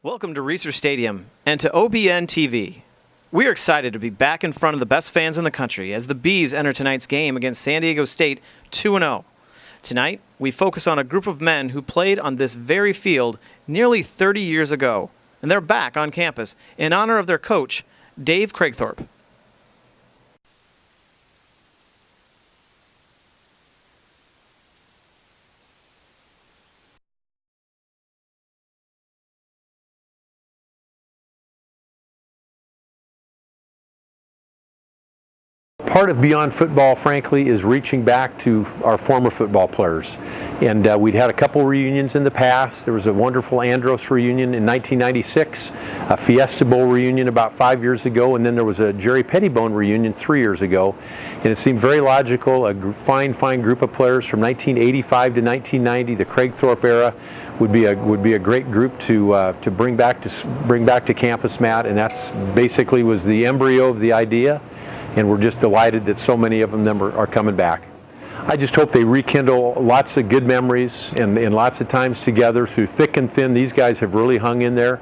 Welcome to Reser Stadium and to OBN TV. We are excited to be back in front of the best fans in the country as the Beavs enter tonight's game against San Diego State 2-0. Tonight, we focus on a group of men who played on this very field nearly 30 years ago, and they're back on campus in honor of their coach, Dave Kragthorpe. Part of Beyond Football, frankly, is reaching back to our former football players. And we'd had a couple reunions in the past. There was a wonderful Andros reunion in 1996, a Fiesta Bowl reunion about 5 years ago, and then there was a Jerry Pettibone reunion 3 years ago. And it seemed very logical, a fine group of players from 1985 to 1990, the Kragthorpe era, would be a great group to bring back to campus, Matt, and that's basically was the embryo of the idea. And we're just delighted that so many of them are coming back. I just hope they rekindle lots of good memories and lots of times together through thick and thin. These guys have really hung in there,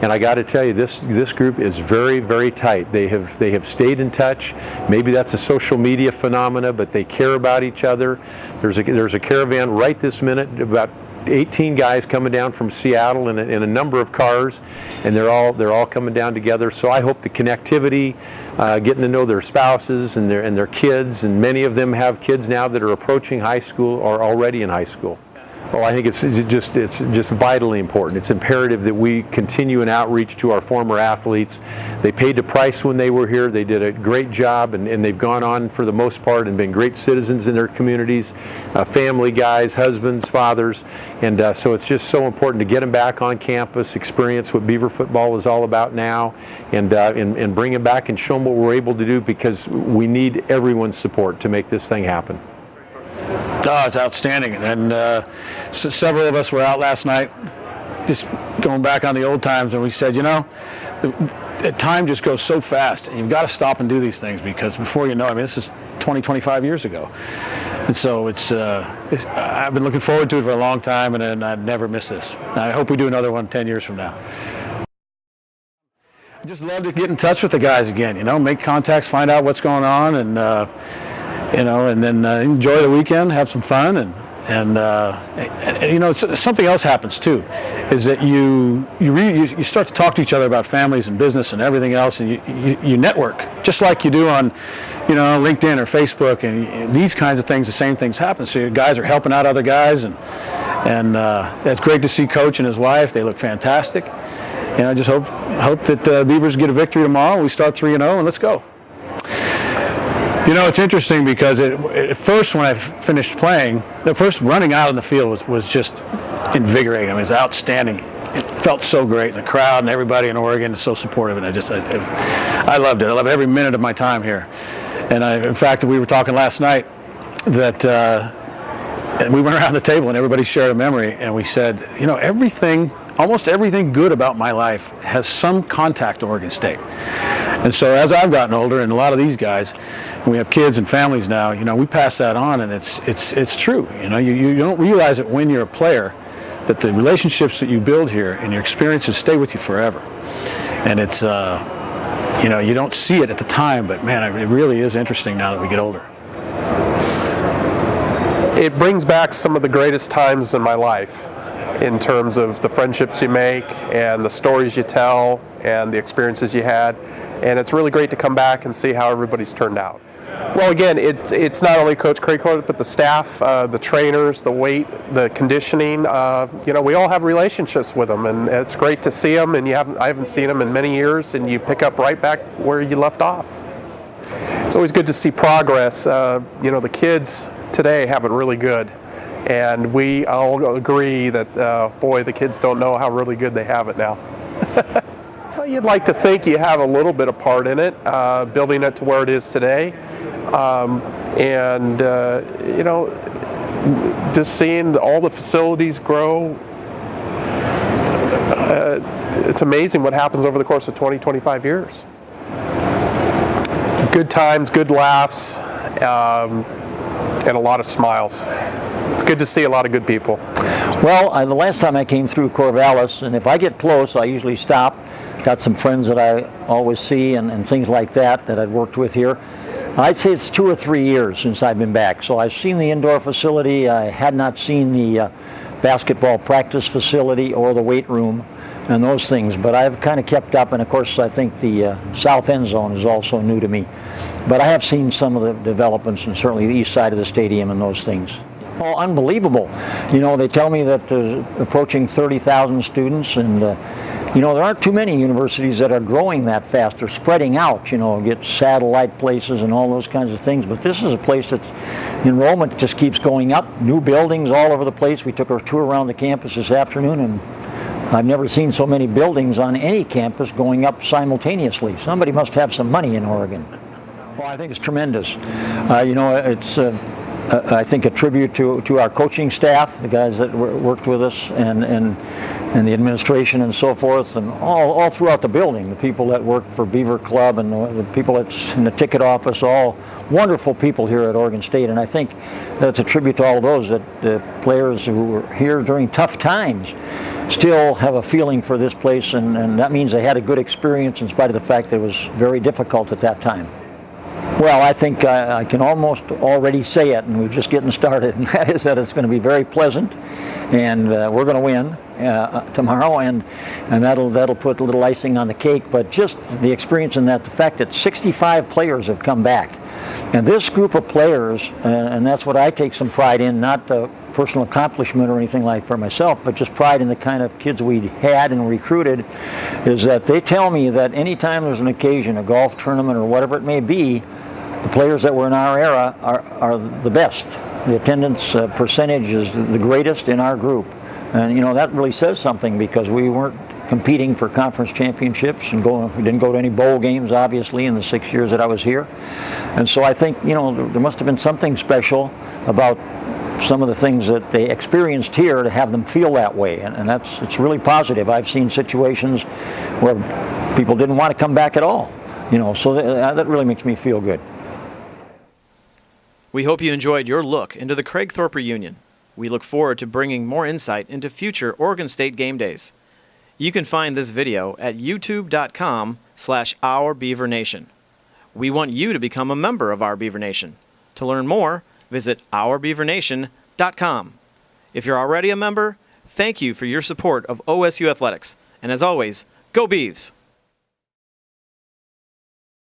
and I got to tell you, this group is very, very tight. They have stayed in touch. Maybe that's a social media phenomena, but they care about each other. There's a caravan right this minute, about 18 guys coming down from Seattle in a number of cars, and they're all coming down together. So I hope the connectivity, getting to know their spouses and their kids, and many of them have kids now that are approaching high school or already in high school. Well, I think it's just vitally important. It's imperative that we continue an outreach to our former athletes. They paid the price when they were here. They did a great job, and they've gone on for the most part and been great citizens in their communities, family guys, husbands, fathers, and so it's just so important to get them back on campus, experience what Beaver football is all about now, and bring them back and show them what we're able to do, because we need everyone's support to make this thing happen. Oh, it's outstanding. And so several of us were out last night just going back on the old times, and we said, you know, the time just goes so fast, and you've got to stop and do these things, because before you know, I mean, this is 20, 25 years ago. And so I've been looking forward to it for a long time, and I'd never miss this. And I hope we do another one 10 years from now. I just love to get in touch with the guys again, you know, make contacts, find out what's going on, and you know, and then enjoy the weekend, have some fun, and you know, something else happens too, is that you start to talk to each other about families and business and everything else, and you network just like you do on, you know, LinkedIn or Facebook, and these kinds of things. The same things happen. So you guys are helping out other guys, and it's great to see Coach and his wife. They look fantastic, and I just hope that Beavers get a victory tomorrow. We start 3-0, and let's go. You know, it's interesting because at first when I finished playing, the first running out on the field was just invigorating. I mean, it was outstanding. It felt so great. And the crowd and everybody in Oregon is so supportive. And I loved it. I loved every minute of my time here. And in fact, we were talking last night that and we went around the table and everybody shared a memory. And we said, you know, almost everything good about my life has some contact to Oregon State. And so as I've gotten older, and a lot of these guys, and we have kids and families now, you know, we pass that on, and it's true. You know, you don't realize it when you're a player, that the relationships that you build here and your experiences stay with you forever. And it's, you know, you don't see it at the time, but man, it really is interesting now that we get older. It brings back some of the greatest times in my life, in terms of the friendships you make and the stories you tell and the experiences you had. And it's really great to come back and see how everybody's turned out. Well, again, it's not only Coach Kragthorpe, but the staff, the trainers, the weight, the conditioning. You know, we all have relationships with them, and it's great to see them. And I haven't seen them in many years, and you pick up right back where you left off. It's always good to see progress. You know, the kids today have it really good. And we all agree that, boy, the kids don't know how really good they have it now. Well, you'd like to think you have a little bit of part in it, building it to where it is today. You know, just seeing all the facilities grow, it's amazing what happens over the course of 20, 25 years. Good times, good laughs, and a lot of smiles. It's good to see a lot of good people. Well, the last time I came through Corvallis, and if I get close, I usually stop. Got some friends that I always see and things like that I've worked with here. I'd say it's 2 or 3 years since I've been back. So I've seen the indoor facility. I had not seen the basketball practice facility or the weight room and those things, but I've kind of kept up, and of course I think the south end zone is also new to me. But I have seen some of the developments, and certainly the east side of the stadium and those things. Oh, unbelievable. You know, they tell me that there's approaching 30,000 students, and you know, there aren't too many universities that are growing that fast. They're spreading out, you know, get satellite places and all those kinds of things. But this is a place that enrollment just keeps going up. New buildings all over the place. We took a tour around the campus this afternoon, and I've never seen so many buildings on any campus going up simultaneously. Somebody must have some money in Oregon. Well, I think it's tremendous. You know, it's I think a tribute to our coaching staff, the guys that worked with us, and the administration and so forth, and all throughout the building, the people that work for Beaver Club and the people that's in the ticket office, all wonderful people here at Oregon State. And I think that's a tribute to all of those, that the players who were here during tough times still have a feeling for this place, and that means they had a good experience in spite of the fact that it was very difficult at that time. Well, I think I can almost already say it, and we're just getting started, and that is that it's going to be very pleasant, and we're going to win tomorrow, and that'll put a little icing on the cake. But just the experience in that, the fact that 65 players have come back, and this group of players, and that's what I take some pride in, not the personal accomplishment or anything like for myself, but just pride in the kind of kids we had and recruited, is that they tell me that anytime there's an occasion, a golf tournament or whatever it may be, the players that were in our era are the best. The attendance percentage is the greatest in our group. And you know, that really says something, because we weren't competing for conference championships and we didn't go to any bowl games, obviously, in the 6 years that I was here. And so I think, you know, there must have been something special about some of the things that they experienced here to have them feel that way, and it's really positive. I've seen situations where people didn't want to come back at all, you know, so that really makes me feel good. We hope you enjoyed your look into the Kragthorpe Reunion. We look forward to bringing more insight into future Oregon State game days. You can find this video at youtube.com/OurBeaverNation. We want you to become a member of Our Beaver Nation. To learn more, visit OurBeaverNation.com. If you're already a member, thank you for your support of OSU Athletics. And as always, go Beavs!